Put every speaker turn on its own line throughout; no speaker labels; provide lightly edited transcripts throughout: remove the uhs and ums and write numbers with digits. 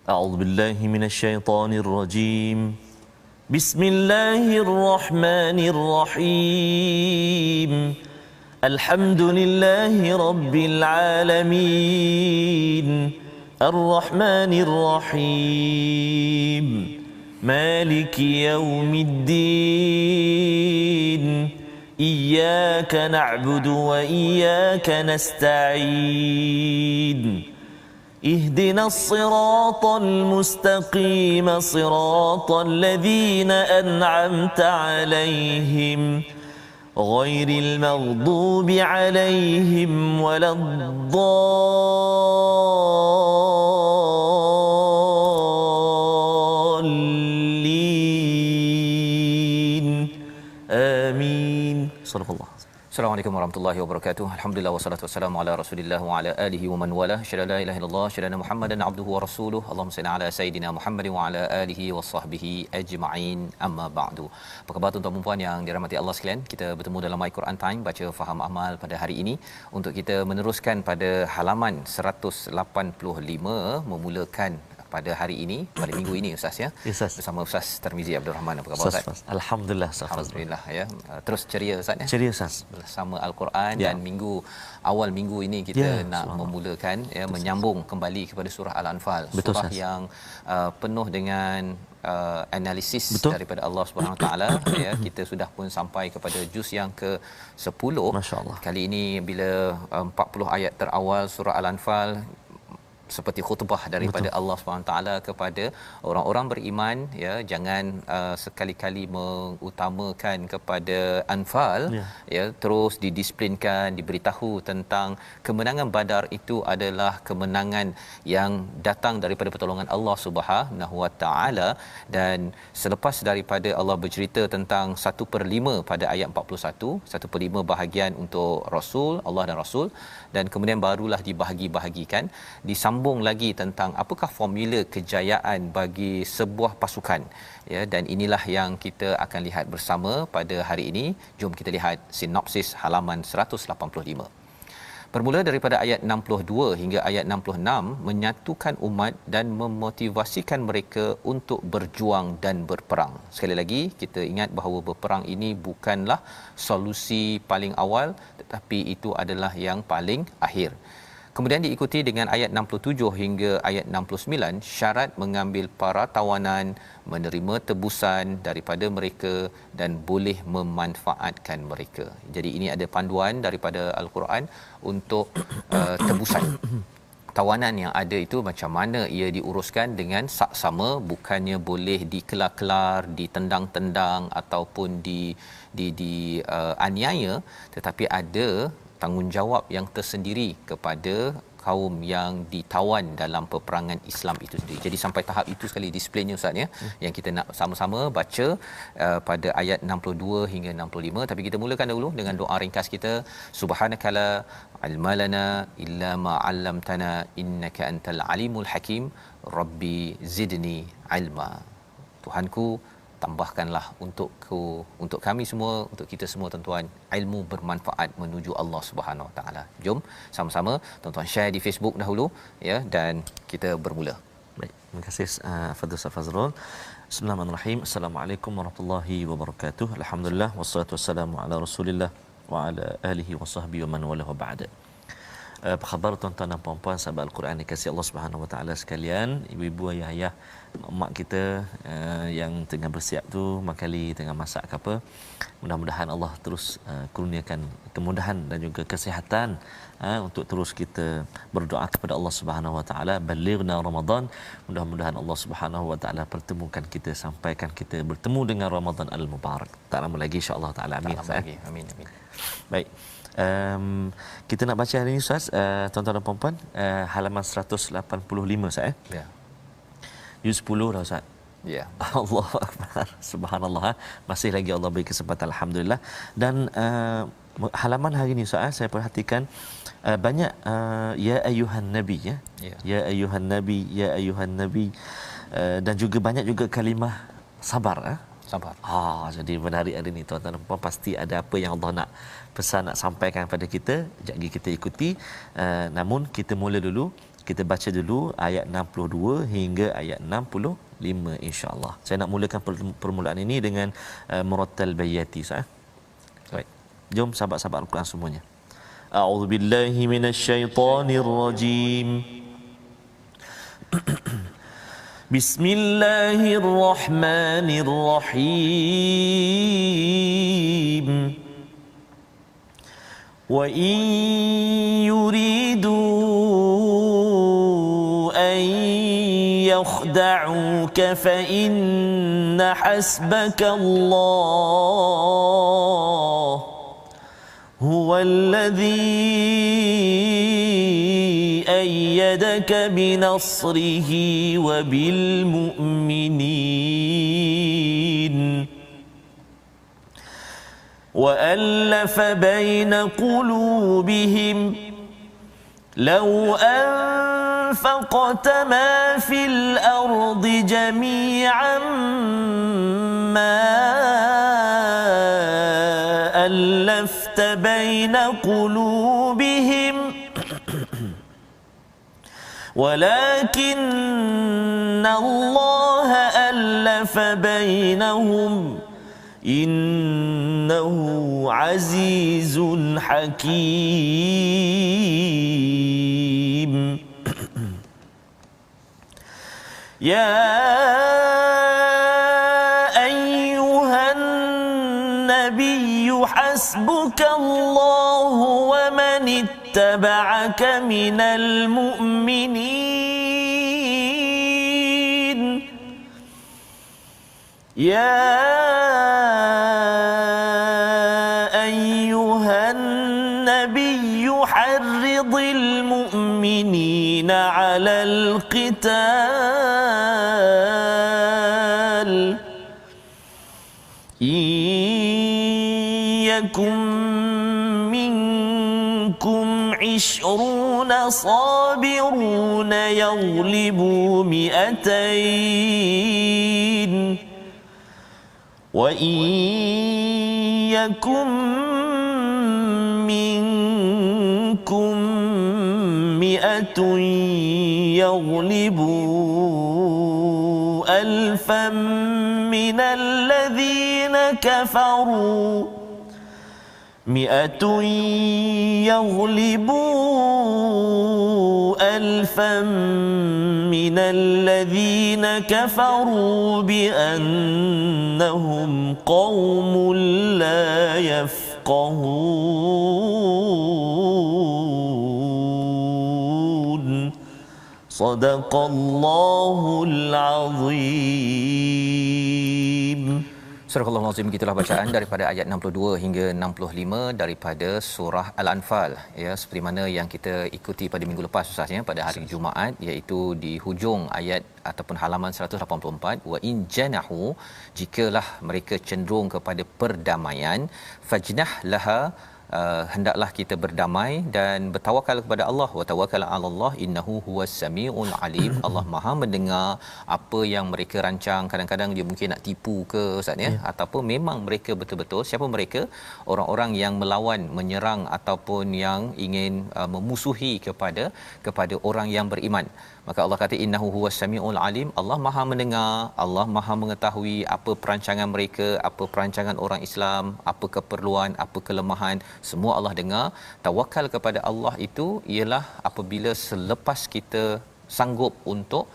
أعوذ بالله من الشيطان الرجيم. بسم الله الرحمن الرحيم. الحمد لله رب العالمين. الرحمن الرحيم. مالك يوم الدين. إياك نعبد وإياك نستعين. اهدنا الصراط المستقيم صراط الذين أنعمت عليهم غير المغضوب عليهم ولا الضالين آمين. صدق الله.
Assalamualaikum warahmatullahi wabarakatuh. Alhamdulillah wassalatu wassalamu ala Rasulillah wa ala alihi wa man wala. Syada la ilaha illallah, syada Muhammadan abduhu wa rasuluh. Allahumma salli ala sayidina Muhammad wa ala alihi wa sahbihi ajma'in. Amma ba'du. Apa khabar tuan-tuan dan puan yang dirahmati Allah sekalian? Kita bertemu dalam My Quran Time baca faham amal pada hari ini untuk kita meneruskan pada halaman 185 memulakan pada hari ini, pada minggu ini Ustaz ya.
Ustaz.
Bersama Ustaz Tarmizi Abdul Rahman. Apa khabar Ustaz?
Alhamdulillah Ustaz.
Alhamdulillah ya. Terus ceria Ustaz ya.
Ceria Ustaz.
Bersama Al-Quran dan awal minggu ini kita nak memulakan menyambung kembali kepada surah Al-Anfal. Surah yang penuh dengan analisis daripada Allah Subhanahu Wa Taala ya. Kita sudah pun sampai kepada juz yang ke-10.
Masya-Allah.
Kali ini bila 40 ayat terawal surah Al-Anfal seperti khutbah daripada Allah SWT kepada orang-orang beriman ya, jangan sekali-kali mengutamakan kepada anfal ya, terus didisiplinkan, diberitahu tentang kemenangan Badar itu adalah kemenangan yang datang daripada pertolongan Allah Subhanahu Wa Taala. Dan selepas daripada Allah bercerita tentang 1/5 pada ayat 41, 1/5 bahagian untuk Rasul, Allah dan Rasul, dan kemudian barulah dibahagi-bahagikan, disambung lagi tentang apakah formula kejayaan bagi sebuah pasukan ya. Dan inilah yang kita akan lihat bersama pada hari ini. Jom kita lihat sinopsis halaman 185. Bermula daripada ayat 62 hingga ayat 66, menyatukan umat dan memotivasikan mereka untuk berjuang dan berperang. Sekali lagi kita ingat bahawa berperang ini bukanlah solusi paling awal, tetapi itu adalah yang paling akhir. Kemudian diikuti dengan ayat 67 hingga ayat 69, syarat mengambil para tawanan, menerima tebusan daripada mereka dan boleh memanfaatkan mereka. Jadi ini ada panduan daripada Al-Quran untuk tebusan. Tawanan yang ada itu macam mana ia diuruskan dengan saksama, bukannya boleh dikelar-kelar, ditendang-tendang ataupun aniaya, tetapi ada tanggungjawab yang tersendiri kepada kaum yang ditawan dalam peperangan Islam itu sendiri. Jadi sampai tahap itu sekali disiplinnya Ustaz ya, yang kita nak sama-sama baca pada ayat 62 hingga 65. Tapi kita mulakan dahulu dengan doa ringkas kita. Subhanakala ilmalana illa ma 'allamtana innaka antal alimul hakim. Rabbi zidni ilma. Tuhanku, tambahkanlah untuk kami semua, untuk kita semua tuan-tuan, ilmu bermanfaat menuju Allah Subhanahu Wa Taala. Jom sama-sama tuan-tuan share di Facebook dahulu ya, dan kita bermula.
Baik, terima kasih Fadil Fazrul. Bismillahirrahmanirrahim. Assalamualaikum warahmatullahi wabarakatuh. Alhamdulillah wassalatu wassalamu ala Rasulillah wa ala alihi wa sahbihi wa man wala wa ba'da. Apa khabar tuan-tuan dan puan-puan sahabat Al-Quran dikasihi Allah Subhanahu Wa Taala sekalian, ibu-ibu, ayah-ayah, mak kita yang tengah bersiap tu makali tengah masak ke apa, mudah-mudahan Allah terus kurniakan kemudahan dan juga kesihatan untuk terus kita berdoa kepada Allah Subhanahu Wa Taala, balighna Ramadan, mudah-mudahan Allah Subhanahu Wa Taala pertemukan kita, sampaikan kita bertemu dengan Ramadan al-Mubarak. Tak lama lagi insya-Allah taala. Amin.
Amin amin.
Baik. Kita nak baca hari ini Ustaz, tuan-tuan dan puan-puan, halaman 185 Ustaz ya. Juz 10 dah Ustaz.
Ya.
Allahu akbar. Subhanallah. Masih lagi Allah beri kesempatan, alhamdulillah. Dan halaman hari ini Ustaz, saya perhatikan banyak ya ayyuhan nabi ya. Ya ayyuhan nabi, ya ayyuhan nabi, dan juga banyak juga kalimah sabar
sabar.
Jadi pada hari ini tuan-tuan dan puan, pasti ada apa yang Allah nak pesan, nak sampaikan pada kita. Sekejap lagi kita ikuti. Namun kita mula dulu Kita baca dulu ayat 62 hingga ayat 65 insya-Allah. Saya nak mulakan permulaan ini dengan Murattal Bayati sah. Baik. Jom sahabat-sahabat Al-Quran semuanya. A'udzubillahi minasyaitonir rajim. Bismillahirrahmanirrahim. Wa in yuridu an yakhda'uka fa inna hasbaka Allah huwa alladhi ayyadaka binasrihi wa bil mu'minin wa alafa baina qulubihim law anfaqta ma fil ardi jami'an ma alafta baina qulubihim ولكن الله ألف بينهم إنه عزيز حكيم يا أيها النبي حسبك الله ومن اتبعك من المؤمنين يا أيها النبي حرض المؤمنين على القتال إن يكن منكم 20 صابرون يغلبوا 200 وإن يكن منكم 100 يغلبوا 1000 من الذين كفروا 100 يغلبوا 1000 من الذين كفروا بأنهم قوم لا يفقهون صدق الله العظيم.
Surah Al-Azim, gitulah bacaan daripada ayat 62 hingga 65 daripada surah Al-Anfal, ya, seperti mana yang kita ikuti pada minggu lepas Ustaz, ya, pada hari Jumaat, iaitu di hujung ayat ataupun halaman 184, wa in janahu, jikalah mereka cenderung kepada perdamaian, fajnah laha, hendaklah kita berdamai dan bertawakal kepada Allah. Wa tawakkal 'ala Allah innahu huwas samiul alim. Allah Maha mendengar apa yang mereka rancang. Kadang-kadang dia mungkin nak tipu ke Ustaz, ya, ataupun memang mereka betul-betul, siapa mereka? Orang-orang yang melawan, menyerang ataupun yang ingin memusuhi kepada orang yang beriman. Maka Allah kata innahu huwas samiul alim, Allah Maha mendengar, Allah Maha mengetahui apa perancangan mereka, apa perancangan orang Islam, apa keperluan, apa kelemahan, semua Allah dengar. Tawakal kepada Allah itu ialah apabila selepas kita sanggup untuk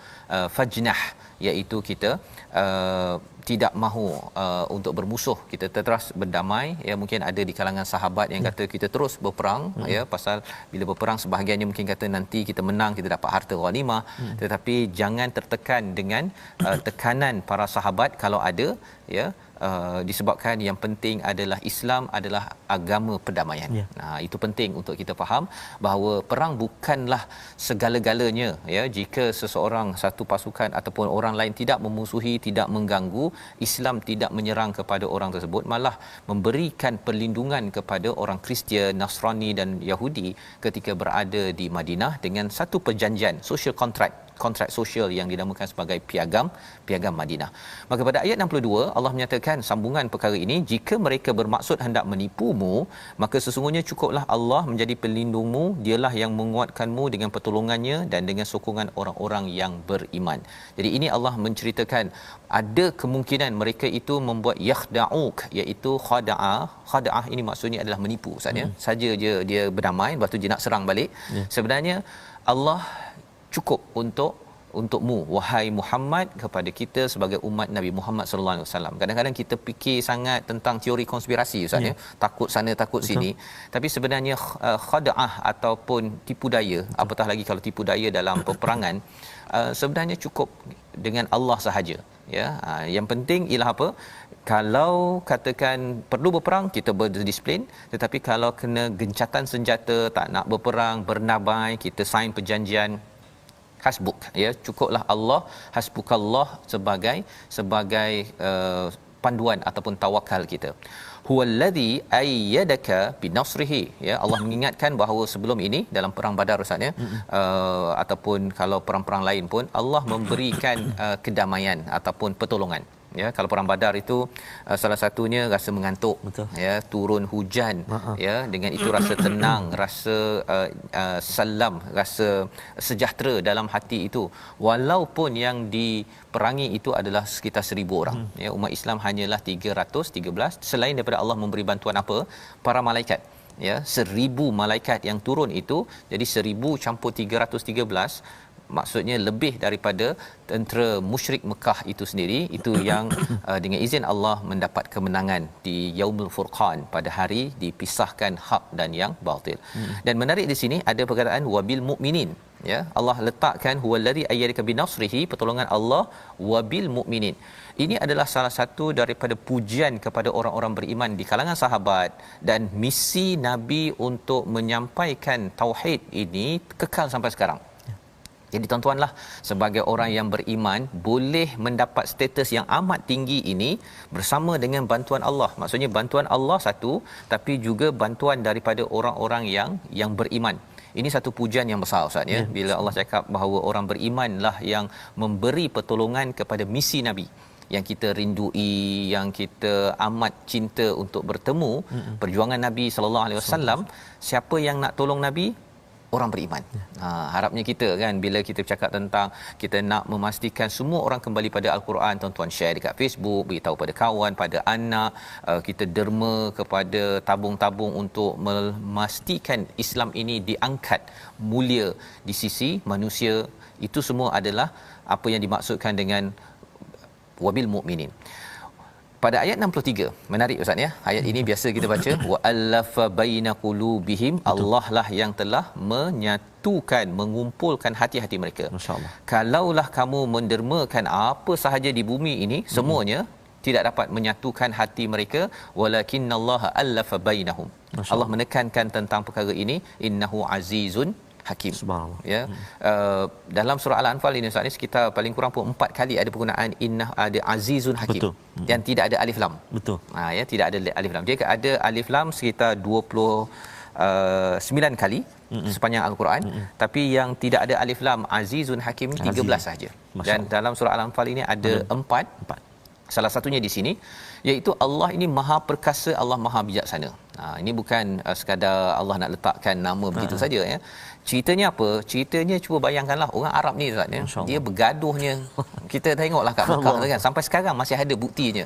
fajnah, iaitu kita tidak mahu untuk bermusuh, kita terus berdamai, ya. Mungkin ada di kalangan sahabat yang kata kita terus berperang, ya, pasal bila berperang sebahagiannya mungkin kata nanti kita menang, kita dapat harta ghanimah, tetapi jangan tertekan dengan tekanan para sahabat kalau ada, ya. Disebabkan yang penting adalah Islam adalah agama perdamaian. Nah, itu penting untuk kita faham bahawa perang bukanlah segala-galanya, ya. Jika seseorang, satu pasukan ataupun orang lain tidak memusuhi, tidak mengganggu, Islam tidak menyerang kepada orang tersebut, malah memberikan perlindungan kepada orang Kristian, Nasrani dan Yahudi ketika berada di Madinah dengan satu perjanjian, social contract. kontrak sosial yang dinamakan sebagai piagam Madinah. Maka pada ayat 62 Allah menyatakan sambungan perkara ini, jika mereka bermaksud hendak menipumu, maka sesungguhnya cukuplah Allah menjadi pelindungmu, dialah yang menguatkanmu dengan pertolongannya dan dengan sokongan orang-orang yang beriman. Jadi ini Allah menceritakan ada kemungkinan mereka itu membuat yakhda'uk, iaitu khada'ah ini maksudnya adalah menipu Ustaz ya. Saja dia berdamai lepas tu dia nak serang balik. Sebenarnya Allah cukup untukmu wahai Muhammad, kepada kita sebagai umat Nabi Muhammad sallallahu alaihi wasallam. Kadang-kadang kita fikir sangat tentang teori konspirasi Ustaz ya, takut sana takut sini. Tapi sebenarnya khada'ah ataupun tipu daya, apatah lagi kalau tipu daya dalam peperangan, sebenarnya cukup dengan Allah sahaja ya. Yang penting ialah apa? Kalau katakan perlu berperang, kita berdisiplin, tetapi kalau kena gencatan senjata, tak nak berperang, bernabai, kita sign perjanjian, hasbuk ya, cukuplah Allah, hasbukallah sebagai panduan ataupun tawakal kita. Huwallazi ayyadaka binasrihi ya. Allah mengingatkan bahawa sebelum ini dalam perang Badar Ustaz ya, ataupun kalau perang-perang lain pun Allah memberikan kedamaian ataupun pertolongan ya. Kalau perang Badar itu salah satunya rasa mengantuk. Betul. Ya, turun hujan ya, dengan itu rasa tenang, rasa salam, rasa sejahtera dalam hati itu, walaupun yang diperangi itu adalah sekitar 1000 orang ya. Umat Islam hanyalah 313, selain daripada Allah memberi bantuan apa? Para malaikat ya, 1000 malaikat yang turun itu. Jadi 1000 campur 313, maksudnya lebih daripada tentera musyrik Mekah itu sendiri. Itu yang dengan izin Allah mendapat kemenangan di Yaumul Furqan, pada hari dipisahkan hak dan yang batil. Dan menarik di sini ada perkataan wabil mukminin ya. Allah letakkan huwallazi ayyadaka binasrihi, pertolongan Allah, wabil mukminin. Ini adalah salah satu daripada pujian kepada orang-orang beriman di kalangan sahabat, dan misi Nabi untuk menyampaikan tauhid ini kekal sampai sekarang. Jadi tuan-tuanlah, sebagai orang yang beriman boleh mendapat status yang amat tinggi ini bersama dengan bantuan Allah. Maksudnya bantuan Allah satu, tapi juga bantuan daripada orang-orang yang beriman. Ini satu pujian yang besar Ustaz ya. Bila Allah cakap bahawa orang berimanlah yang memberi pertolongan kepada misi Nabi yang kita rindui, yang kita amat cinta untuk bertemu, perjuangan Nabi sallallahu alaihi wasallam. Siapa yang nak tolong Nabi? Orang beriman. Harapnya kita kan, bila kita bercakap tentang kita nak memastikan semua orang kembali pada Al-Quran, tuan-tuan share dekat Facebook, beritahu pada kawan, pada anak, kita derma kepada tabung-tabung untuk memastikan Islam ini diangkat mulia di sisi manusia. Itu semua adalah apa yang dimaksudkan dengan wabil mukminin. Pada ayat 63, menarik Ustaz ya. Ayat ini biasa kita baca wa allafa baina qulubihim, Allah lah yang telah menyatukan, mengumpulkan hati-hati mereka. Masya-Allah. Kalaulah kamu mendermakan apa sahaja di bumi ini, semuanya tidak dapat menyatukan hati mereka, walakinallaha allafa bainahum. Allah menekankan tentang perkara ini, innahu azizun hakim. Subhanallah ya. Dalam surah Al-Anfal ini Ustaz ni sekitar paling kurang pun 4 kali ada penggunaan inna, ada azizun hakim. Betul. Dan tidak ada alif lam. Betul. Ya, tidak ada alif lam. Dia ada alif lam sekitar 29 kali sepanjang Al-Quran, tapi yang tidak ada alif lam azizun hakim 13 saja. Dan dalam surah Al-Anfal ini ada 4. Salah satunya di sini iaitu Allah ini maha perkasa, Allah maha bijaksana. Ini bukan sekadar Allah nak letakkan nama begitu saja ya. Ceritanya apa? Ceritanya cuba bayangkanlah orang Arab ni Ustaz ya. Dia bergaduhnya. Kita tengoklah kat Mekah tu kan, sampai sekarang masih ada buktinya.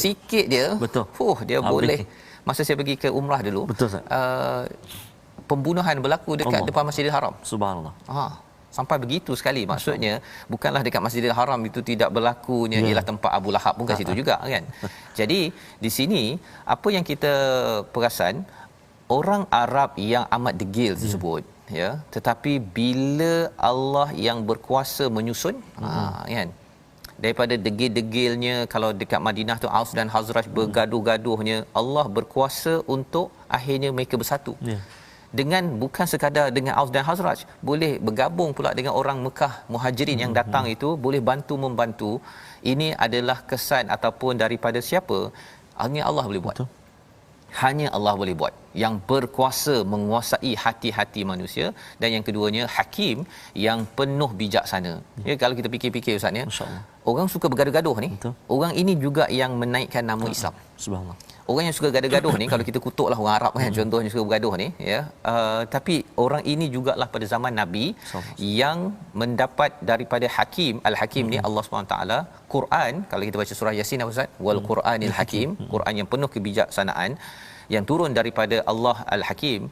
Sikit dia. Betul. Dia boleh. Masa saya pergi ke umrah dulu. Betul Ustaz. Pembunuhan berlaku dekat depan Masjidil Haram. Subhanallah. Sampai begitu sekali. Maksudnya bukanlah dekat Masjidil Haram itu tidak berlakunya ialah tempat Abu Lahab, bukan situ juga kan. Jadi di sini apa yang kita perasan, orang Arab yang amat degil tersebut ya, tetapi bila Allah yang berkuasa menyusun kan, daripada degil-degilnya, kalau dekat Madinah tu Aus dan Hazraj bergaduh-gaduhnya, Allah berkuasa untuk akhirnya mereka bersatu. Dengan bukan sekadar dengan Aus dan Hazraj, boleh bergabung pula dengan orang Mekah Muhajirin yang datang itu, boleh bantu. Ini adalah kesan ataupun daripada siapa? Hanya Allah boleh buat. Betul. hanya Allah boleh buat, yang berkuasa menguasai hati-hati manusia, dan yang keduanya hakim, yang penuh bijaksana. Ya, kalau kita fikir-fikir ustaz ya, orang suka bergaduh-gaduh ni. Betul. Orang ini juga yang menaikkan nama Islam.
Subhanallah.
Orang yang suka gaduh-gaduh ni, kalau kita kutuklah orang Arab kan, contohnya suka bergaduh ni ya, tapi orang ini jugalah pada zaman Nabi yang mendapat daripada hakim. Al-Hakim ni Allah SWT, Quran, kalau kita baca surah Yasin apa ustaz, wal Quranil Hakim, Quran yang penuh kebijaksanaan yang turun daripada Allah Al-Hakim.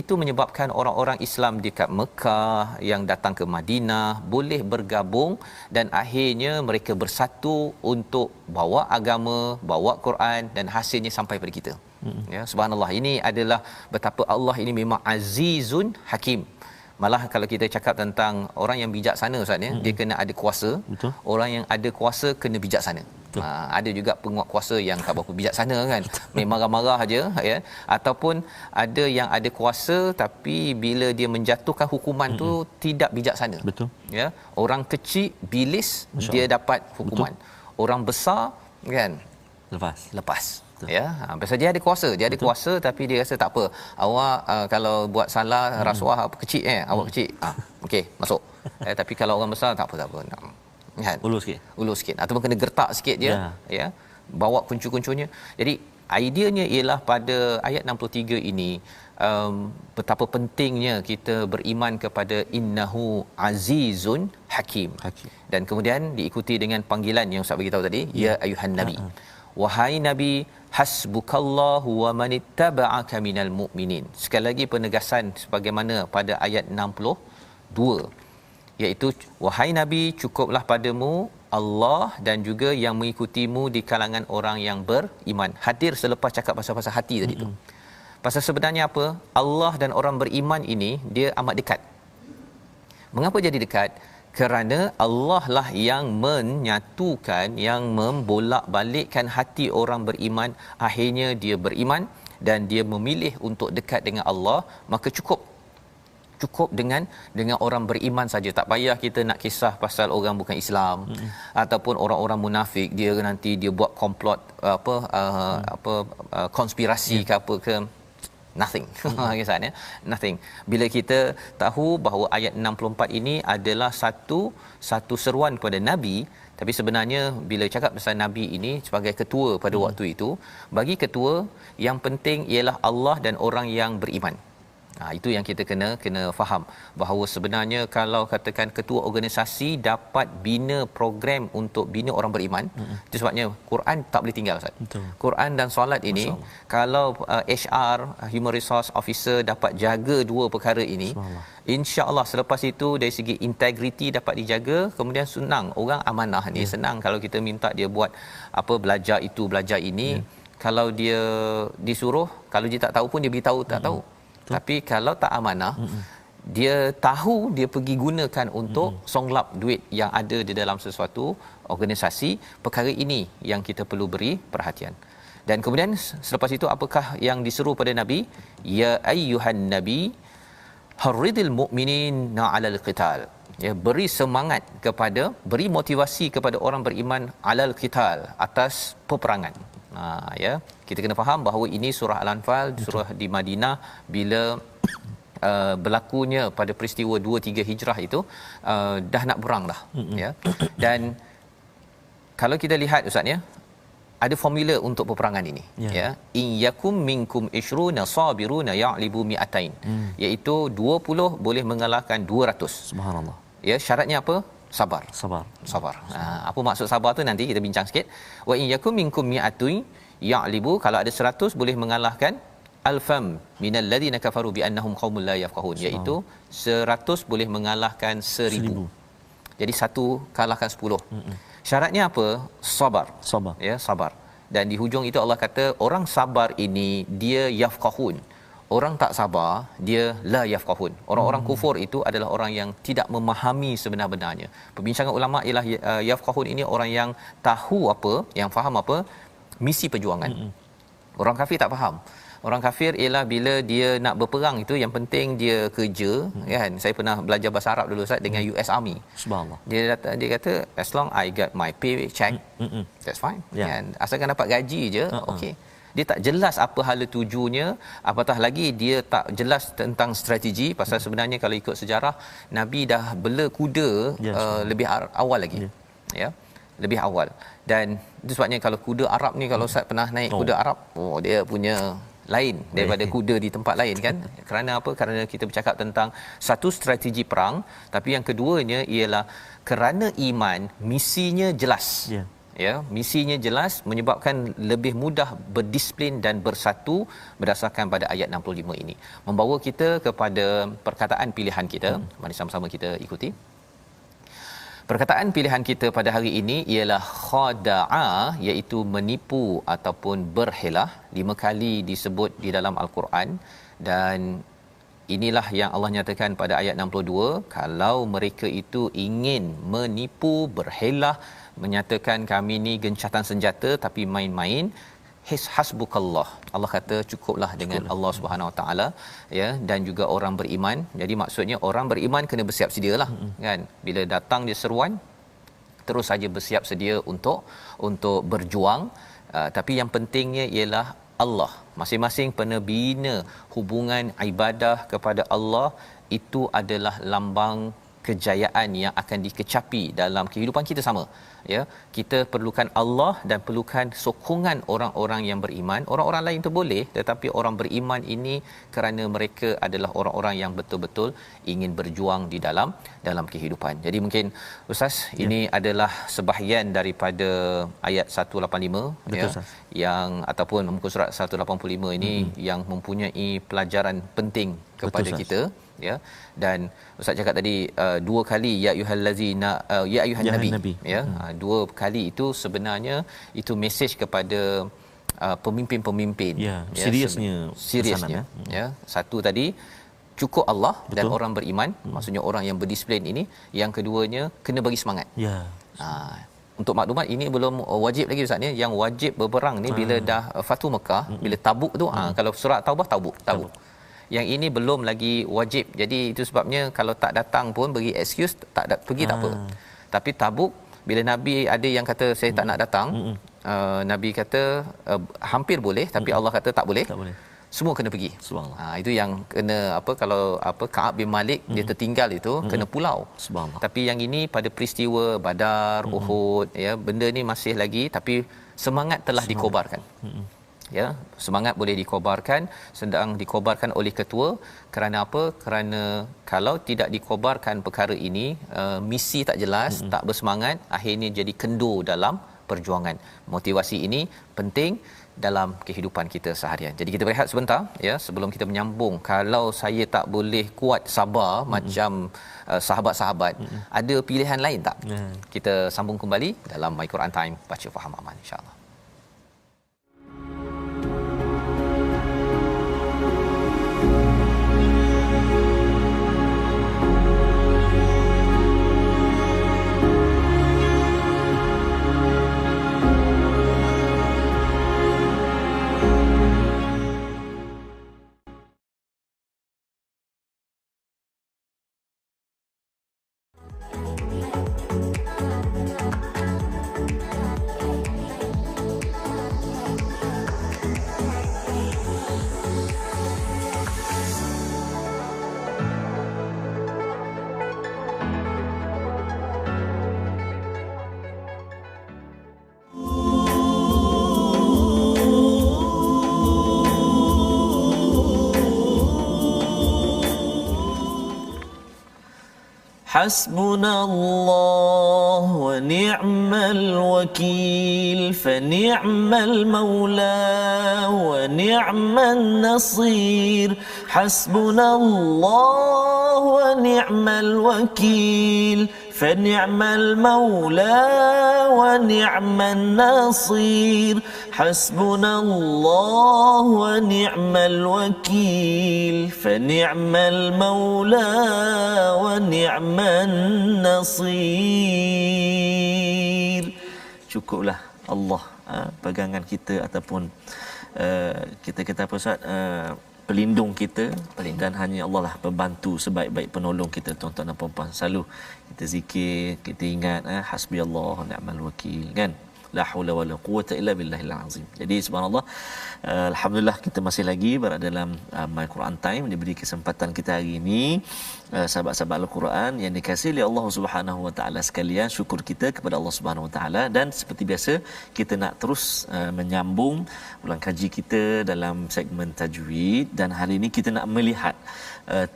Itu menyebabkan orang-orang Islam dekat Mekah yang datang ke Madinah boleh bergabung, dan akhirnya mereka bersatu untuk bawa agama, bawa Quran, dan hasilnya sampai pada kita. Ya, subhanallah, ini adalah betapa Allah ini memang Azizun Hakim. Malah kalau kita cakap tentang orang yang bijaksana ustaz ya, dia kena ada kuasa. Betul. Orang yang ada kuasa kena bijaksana. Ada juga penguat kuasa yang tak berapa bijaksana kan, memang marah-marah aja ya, ataupun ada yang ada kuasa tapi bila dia menjatuhkan hukuman tu tidak bijaksana. Betul. Ya, orang kecil bilis dia dapat hukuman. Betul. Orang besar kan lepas. Ya, pasal dia ada kuasa, kuasa, tapi dia rasa tak apa. Awak kalau buat salah rasuah apa kecil awak kecil. Okey, masuk. Tapi kalau orang besar tak apa. Kan? Ulur sikit ataupun kena gertak sikit je ya, bawa kuncu-kuncunya. Jadi ideanya ialah pada ayat 63 ini, betapa pentingnya kita beriman kepada innahu azizun hakim. Dan kemudian diikuti dengan panggilan yang Ustaz beritahu tadi, ya ayuhan nabi, wahai nabi, hasbukallahu wa manittaba'aka minal mu'minin. Sekali lagi penegasan sebagaimana pada ayat 62, iaitu wahai nabi, cukuplah padamu Allah dan juga yang mengikutimu di kalangan orang yang beriman. Hadir selepas cakap pasal-pasal hati tadi tu. Pasal sebenarnya apa? Allah dan orang beriman ini dia amat dekat. Mengapa jadi dekat? Kerana Allah lah yang menyatukan, yang membolak-balikkan hati orang beriman, akhirnya dia beriman dan dia memilih untuk dekat dengan Allah. Maka cukup dengan orang beriman saja. Tak payah kita nak kisah pasal orang bukan Islam ataupun orang-orang munafik, dia nanti dia buat komplot konspirasi ke apa ke. Nothing. Kesannya nothing. Bila kita tahu bahawa ayat 64 ini adalah satu seruan kepada nabi, tapi sebenarnya bila cakap pasal nabi ini sebagai ketua pada waktu itu, bagi ketua yang penting ialah Allah dan orang yang beriman. Itu yang kita kena faham, bahawa sebenarnya kalau katakan ketua organisasi dapat bina program untuk bina orang beriman, itu sebabnya Quran tak boleh tinggal Ustaz. Quran dan solat ini, kalau HR, Human Resource Officer dapat jaga dua perkara ini, insya-Allah selepas itu dari segi integriti dapat dijaga, kemudian senang orang amanah ni. Senang kalau kita minta dia buat apa, belajar itu belajar ini, kalau dia disuruh, kalau dia tak tahu pun dia beritahu tak tahu. Tapi kalau tak amanah, dia tahu dia pergi gunakan untuk songlap duit yang ada di dalam sesuatu organisasi. Perkara ini yang kita perlu beri perhatian. Dan kemudian selepas itu apakah yang diseru pada nabi? Ya ayyuhan nabi harridil mu'minin 'alal qital. Ya, beri semangat beri motivasi kepada orang beriman 'alal qital, atas peperangan. Ya, kita kena faham bahawa ini surah Al-Anfal, surah di Madinah bila berlakunya pada peristiwa 2-3 Hijrah itu, dah nak perang dah. Ya. Dan kalau kita lihat ustaz ya, ada formula untuk peperangan ini. Ya, in yakum minkum 20 sabiruna ya'libu mi'atain, iaitu 20 boleh mengalahkan 200. Subhanallah. Ya, syaratnya apa? Sabar. Apa maksud sabar tu nanti kita bincang sikit. Wa in yakum minkum mi'atun ya'libu, kalau ada 100 boleh mengalahkan alfam minal ladina kafaru bi annahum qaumul la yafqahun, iaitu 100 boleh mengalahkan 1000. Jadi satu kalahkan 10. Syaratnya apa? Sabar. Ya, sabar. Dan di hujung itu Allah kata orang sabar ini dia yafqahun. Orang tak sabar dia la yafqahun. Orang-orang kufur itu adalah orang yang tidak memahami sebenar-benarnya. Perbincangan ulama ialah yafqahun ini orang yang tahu apa, yang faham apa misi perjuangan. Orang kafir tak faham. Orang kafir ialah bila dia nak berperang itu yang penting dia kerja, kan. Saya pernah belajar bahasa Arab dulu Ustaz dengan US Army. Subhanallah. Dia kata as long I got my pay check, that's fine. Kan. Asalkan dapat gaji je, okey. dia tak jelas apa hala tujunya, apatah lagi dia tak jelas tentang strategi. Pasal sebenarnya kalau ikut sejarah, Nabi dah bela kuda lebih awal lagi. Ya, lebih awal. Dan itu sebabnya kalau kuda Arab ni, kalau Ustaz pernah naik kuda Arab, dia punya lain daripada kuda di tempat lain kan. Kerana apa? Kerana kita bercakap tentang satu strategi perang, tapi yang keduanya ialah kerana iman, misinya jelas. Ya, misinya jelas menyebabkan lebih mudah berdisiplin dan bersatu berdasarkan pada ayat 65 ini. Membawa kita kepada perkataan pilihan kita. Mari sama-sama kita ikuti. Perkataan pilihan kita pada hari ini ialah khada'a, iaitu menipu ataupun berhelah. 5 kali disebut di dalam Al-Quran, dan inilah yang Allah nyatakan pada ayat 62, kalau mereka itu ingin menipu, berhelah, menyatakan kami ni gencatan senjata tapi main-main, hasbukallah, Allah kata cukuplah dengan Allah Subhanahu Wa Taala, ya, dan juga orang beriman. Jadi maksudnya orang beriman kena bersiap sedialah, kan, bila datang dia seruan terus saja bersiap sedia untuk berjuang. Tapi yang pentingnya ialah Allah. Masing-masing penebina hubungan ibadah kepada Allah itu adalah lambang kejayaan yang akan dikecapi dalam kehidupan kita sama. Ya, kita perlukan Allah dan perlukan sokongan orang-orang yang beriman. Orang-orang lain tu boleh, tetapi orang beriman ini kerana mereka adalah orang-orang yang betul-betul ingin berjuang di dalam kehidupan. Jadi mungkin Ustaz, ini adalah sebahagian daripada ayat 185, betul, ya, Ustaz, yang ataupun muka surat 185 ini yang mempunyai pelajaran penting kepada kita, ya. Dan Ustaz cakap tadi 2 kali ya ayyuhallazina ya ayyuhan nabi, ya. 2 kali itu sebenarnya itu mesej kepada pemimpin-pemimpin,
ya, seriusnya,
ya. Satu tadi cukup Allah, betul, dan orang beriman, maksudnya orang yang berdisiplin ini. Yang keduanya kena bagi semangat.
Ya.
Untuk maklumat, ini belum wajib lagi Ustaz ni. Yang wajib berperang ni bila dah Fathu Mekah, bila Tabuk tu, kalau surah Taubah Tabuk. Yang ini belum lagi wajib. Jadi itu sebabnya kalau tak datang pun bagi excuse, pergi tak apa. Tapi Tabuk, bila Nabi ada yang kata saya tak nak datang, Nabi kata hampir boleh, tapi Allah kata tak boleh. Semua kena pergi. Itu yang kena kalau Ka'ab bin Malik dia tertinggal itu, kena pulau. Tapi yang ini pada peristiwa Badar, Uhud, ya, benda ni masih lagi, tapi semangat telah dikobarkan. Ya, semangat boleh dikobarkan, sedang dikobarkan oleh ketua. Kerana apa? Kerana kalau tidak dikobarkan perkara ini, misi tak jelas, tak bersemangat, akhirnya jadi kendur dalam perjuangan. Motivasi ini penting dalam kehidupan kita seharian. Jadi kita berehat sebentar, ya, sebelum kita menyambung. Kalau saya tak boleh kuat sabar macam sahabat-sahabat, ada pilihan lain tak? Kita sambung kembali dalam My Quran Time, baca faham aman, insya-Allah.
حسبنا الله ونعم الوكيل فنعم المولى ونعم النصير حسبنا الله ونعم الوكيل فنعم المولى ونعم النصير حسبنا الله ونعم الوكيل فنعم المولى ونعم النصير. Cukuplah Allah pegangan kita ataupun kita kata apa Ustaz, pelindung kita, dan hanya Allah lah pembantu sebaik-baik penolong kita, tuan-tuan dan puan-puan. Selalu kita zikir, kita ingat hasbiyallah wa ni'mal wakil, kan. la haula wala quwwata illa billahil azim. Jadi subhanallah, alhamdulillah kita masih lagi berada dalam My Quran Time, diberi kesempatan kita hari ini, sahabat-sahabat Al-Quran yang dikasihi oleh Allah Subhanahu wa taala sekalian. Syukur kita kepada Allah Subhanahu wa taala, dan seperti biasa kita nak terus menyambung ulang kaji kita dalam segmen tajwid, dan hari ini kita nak melihat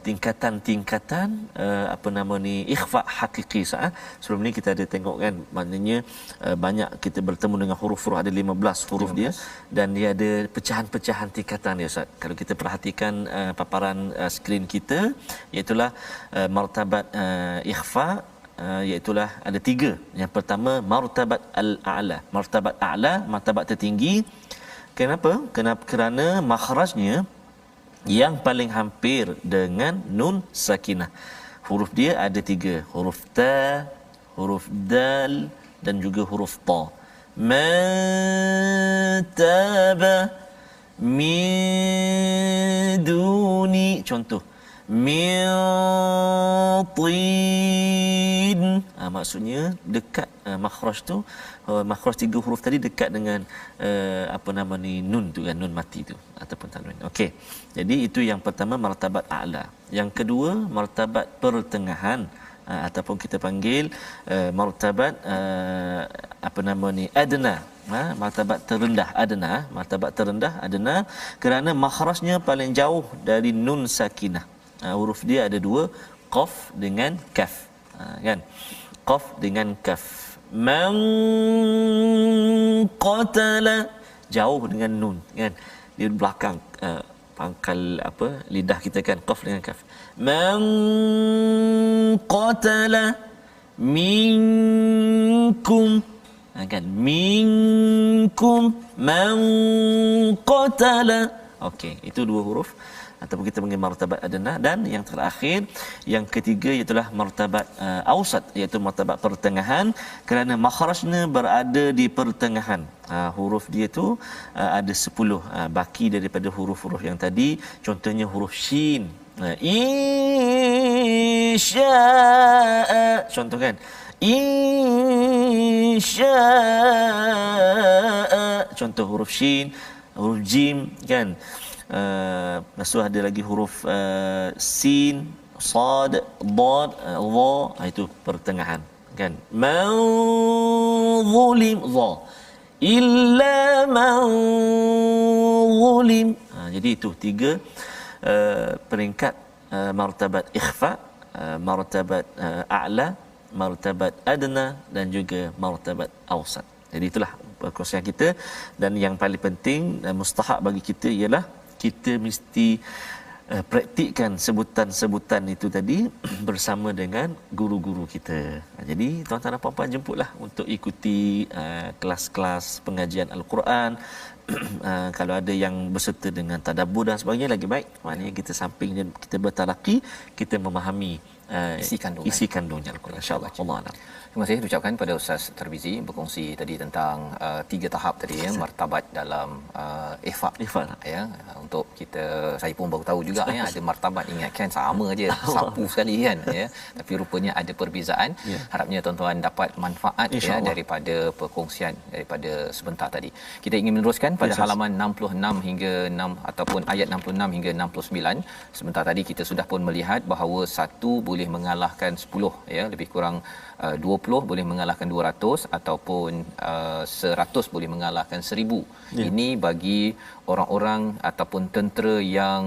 tingkatan-tingkatan apa nama ni, ikhfa hakiki. Sebelum ni kita ada tengok kan, maknanya banyak kita bertemu dengan huruf-huruf, ada 15 huruf 15. Dia, dan dia ada pecahan-pecahan tingkatan dia Ustaz. Kalau kita perhatikan paparan skrin kita, iaitu martabat ikhfa, iaitulah ada 3. Yang pertama martabat al-a'la, martabat a'la, martabat tertinggi. Kenapa? Kerana makhrajnya yang paling hampir dengan nun sakinah. Huruf dia ada 3, huruf ta, huruf dal dan juga huruf ta. Mataba min duni, contoh, min tin, maksudnya dekat makhraj tu, makhraj 3 huruf tadi dekat dengan apa nama ni, nun tu kan, nun mati tu ataupun tanwin. Okey, jadi itu yang pertama, martabat a'la. Yang kedua martabat pertengahan, ataupun kita panggil martabat apa nama ni, adna, martabat terendah, adna, martabat terendah, adna, kerana makhrajnya paling jauh dari nun sakinah. Huruf dia ada 2, qaf dengan kaf, kan, qaf dengan kaf. Man qatala, jauh dengan nun kan, di belakang pangkal apa lidah kita kan, qaf dengan kaf. Man qatala minkum, kan, minkum, man qatala. Okey, itu 2 huruf ataupun kita panggil martabat adna. Dan yang terakhir, yang ketiga, iaitulah martabat awsat, iaitu martabat pertengahan, kerana makhrajnya berada di pertengahan. Huruf dia tu ada 10, baki daripada huruf-huruf yang tadi. Contohnya huruf shin, insya'a, contoh kan, insya'a, contoh huruf shin. Huruf jim kan, lepas tu ada lagi huruf sin, sad, dad, dha, itu pertengahan kan. Man zulim, dha, illa man zulim. Jadi itu 3 peringkat martabat ikhfa, martabat a'la, martabat adna dan juga martabat awsat. Jadi itulah perkongsian kita, dan yang paling penting dan mustahak bagi kita ialah kita mesti praktikkan sebutan-sebutan itu tadi bersama dengan guru-guru kita. Jadi tuan-tuan dan puan-puan, jemputlah untuk ikuti kelas-kelas pengajian Al-Quran. Kalau ada yang berserta dengan tadabbur dan sebagainya, lagi baik. Maknanya kita samping kita bertalaqi, kita memahami isi kandungnya Al-Quran, insya-Allah. Allah a'lam.
Terima kasih ucapkan pada Ustaz Tarmizi berkongsi tadi tentang 3 tahap tadi ya, martabat dalam ikhfa ya. Untuk kita, saya pun baru tahu juga ya, ada martabat, ingatkan sama aja, sapu sekali kan ya, tapi rupanya ada perbezaan. Harapnya tuan-tuan dapat manfaat ya daripada perkongsian daripada sebentar tadi. Kita ingin meneruskan pada halaman 66 hingga 6 ataupun ayat 66 hingga 69. Sebentar tadi kita sudah pun melihat bahawa 1 boleh mengalahkan 10 ya, lebih kurang 20 boleh mengalahkan 200 ataupun 100 boleh mengalahkan 1000. Ini bagi orang-orang ataupun tentera yang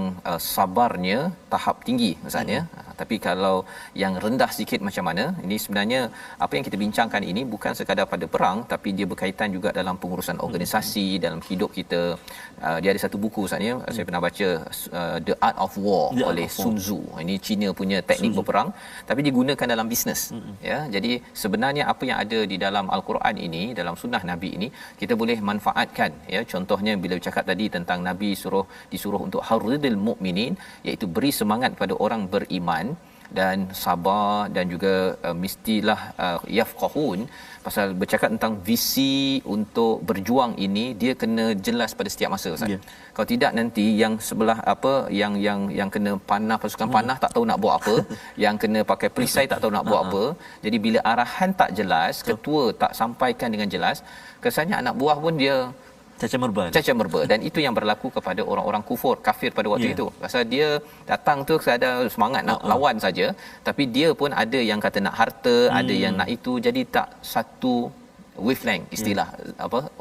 sabarnya tahap tinggi maksudnya. Tapi kalau yang rendah sikit macam mana? Ini sebenarnya apa yang kita bincangkan ini bukan sekadar pada perang, tapi dia berkaitan juga dalam pengurusan organisasi, dalam hidup kita. Dia ada satu buku sebenarnya saya pernah baca, The Art of War oleh Sun Tzu. Ini Cina punya teknik berperang, tapi digunakan dalam bisnes ya. Jadi sebenarnya apa yang ada di dalam Al-Quran ini, dalam sunnah Nabi ini, kita boleh manfaatkan ya. Contohnya bila bercakap tadi tentang Nabi disuruh untuk harridil mukminin, iaitu beri semangat pada orang beriman. dan sabar dan juga mestilah yafqahun. Pasal bercakap tentang visi untuk berjuang ini, dia kena jelas pada setiap masa, Ustaz. Kalau tidak nanti yang sebelah yang kena panah, pasukan panah tak tahu nak buat apa, yang kena pakai perisai tak tahu nak buat apa. Jadi bila arahan tak jelas, ketua tak sampaikan dengan jelas, kesannya anak buah pun dia caca merba, dan itu yang berlaku kepada orang-orang kafir pada waktu itu. Pasal dia datang tu ada semangat nak lawan saja, tapi dia pun ada yang kata nak harta, ada yang nak itu, jadi tak satu wavelength, istilah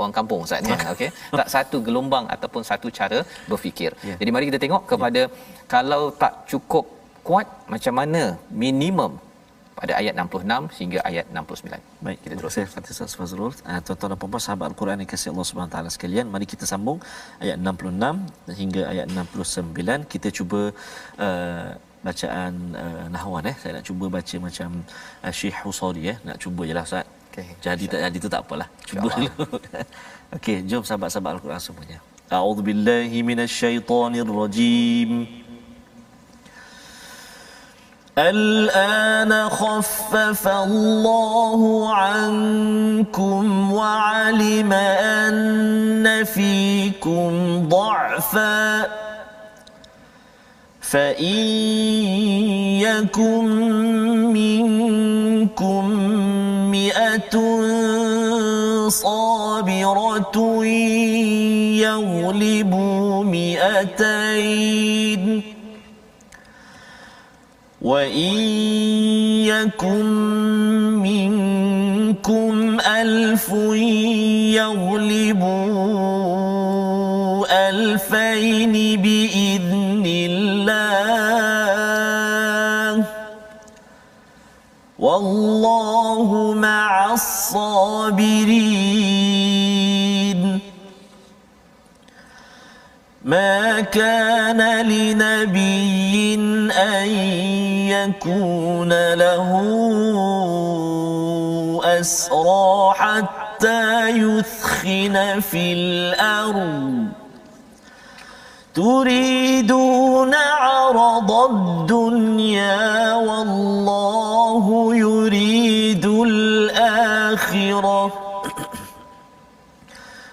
orang kampung Ustaz ni, okey, tak satu gelombang ataupun satu cara berfikir. Jadi mari kita tengok kepada kalau tak cukup kuat, macam mana minimum pada ayat 66 hingga ayat 69.
Baik, kita teruskan Ustaz Fazrul. Tuan-tuan dan puan-puan sahabat Al-Quran yang kasih Allah Subhanahu taala sekalian, mari kita sambung ayat 66 hingga ayat 69. Kita cuba bacaan nahwan saya nak cuba baca macam Syekh Husari nak cuba jelah Ustaz.
Okey.
Jadi tak jadi tu tak apalah. Cuba dulu. Okey, jom sahabat-sahabat Al-Quran semuanya. A'udzubillahi minasyaitonirrajim. الآن خفف الله عنكم وعلم أن فيكم ضعفا فإن يكن منكم 100 صابرة يغلبوا 200 وَإِنْ يَكُنْ مِنْكُمْ 1000 يَغْلِبُوا 2000 بِإِذْنِ اللَّهِ وَاللَّهُ مَعَ الصَّابِرِينَ مَا كَانَ لِنَبِيٍّ أَن يَكُونَ لَهُ أَسْرَى حَتَّى يُثْخِنَ فِي الْأَرْضِ تُرِيدُونَ عَرَضَ الدُّنْيَا وَاللَّهُ يُرِيدُ الْآخِرَةَ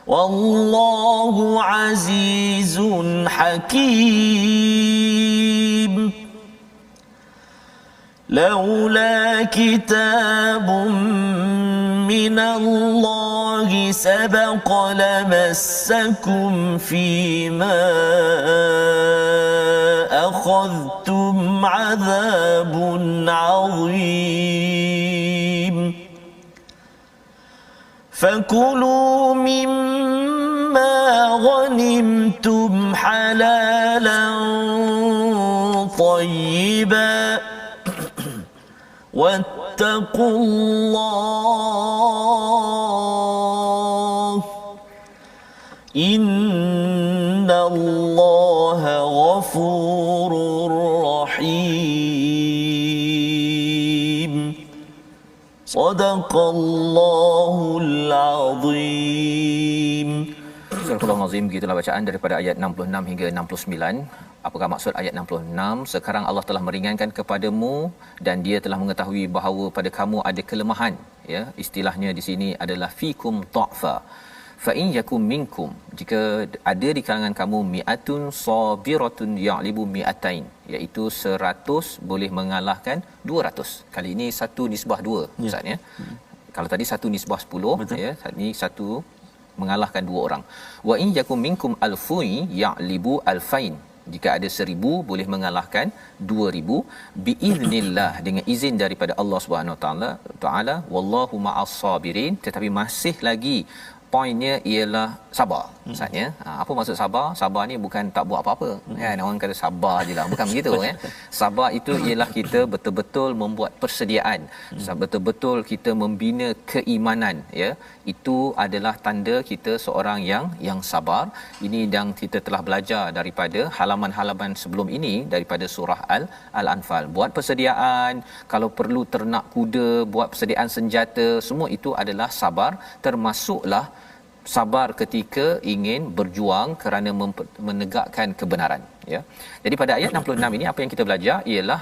وَاللَّهُ عَزِيزٌ حَكِيمٌ لولا كتاب من الله سبق لمسكم فيما أخذتم عذاب عظيم فكلوا مما غنمتم حلالا طيبا واتقوا الله إن الله غفور رحيم صدق الله العظيم.
Surah Al-Azim, begitulah bacaan daripada ayat 66 hingga 69. Apakah maksud ayat 66? Sekarang Allah telah meringankan kepadamu dan Dia telah mengetahui bahawa pada kamu ada kelemahan, ya. Istilahnya di sini adalah fikum dha'fa. Fa in yakum minkum, jika ada di kalangan kamu mi'atun sabiratun ya'libu mi'atain, iaitu 100 boleh mengalahkan 200. Kali ini satu nisbah 2 Ustaz, ya. Kalau tadi satu nisbah 10, ya, ini satu mengalahkan 2 orang. Wa in yakum minkum alfun ya'libu alfain, jika ada 1000 boleh mengalahkan 2000 biiznillah, dengan izin daripada Allah Subhanahu Wa taala. Wallahu ma'as sabirin, tetapi masih lagi poinnya ialah sabar. Maksudnya apa maksud sabar? Sabar ni bukan tak buat apa-apa, kan? Orang kata sabar jelah, bukan begitu, ya. Sabar itu ialah kita betul-betul membuat persediaan, betul-betul kita membina keimanan, ya. Itu adalah tanda kita seorang yang sabar. Ini yang kita telah belajar daripada halaman-halaman sebelum ini daripada surah Al-Anfal. Buat persediaan, kalau perlu ternak kuda, buat persediaan senjata, semua itu adalah sabar, termasuklah sabar ketika ingin berjuang kerana menegakkan kebenaran, ya. Jadi pada ayat 66 ini apa yang kita belajar ialah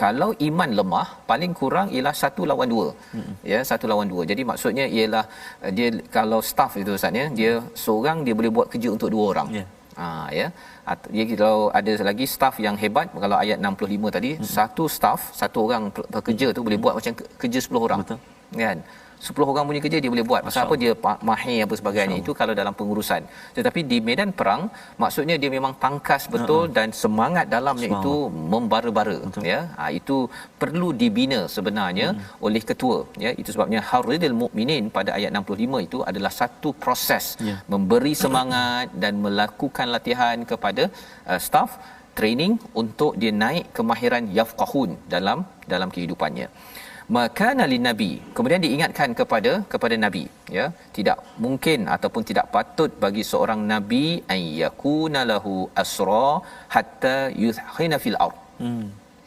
kalau iman lemah paling kurang ialah 1 lawan 2. Ya, 1 lawan 2. Jadi maksudnya ialah dia kalau staff itu Ustaz ya, dia seorang dia boleh buat kerja untuk 2 orang. Ya. Dia kalau ada lagi staff yang hebat, kalau ayat 65 tadi, satu staff, satu orang pekerja tu boleh buat macam kerja 10 orang.
Betul.
Kan? 10 orang punya kerja dia boleh buat. Pasal apa? Dia mahir apa sebagainya. Itu kalau dalam pengurusan. Tetapi di medan perang maksudnya dia memang tangkas betul dan semangat dalamnya itu membara-bara ya. Itu perlu dibina sebenarnya oleh ketua ya. Itu sebabnya Harridil Mukminin pada ayat 65 itu adalah satu proses memberi semangat dan melakukan latihan kepada staff, training untuk dia naik kemahiran yafqahun dalam kehidupannya. Makana lin-nabi, kemudian diingatkan kepada nabi ya, tidak mungkin ataupun tidak patut bagi seorang nabi ayyakuna lahu asra hatta yuthkhina fil ard.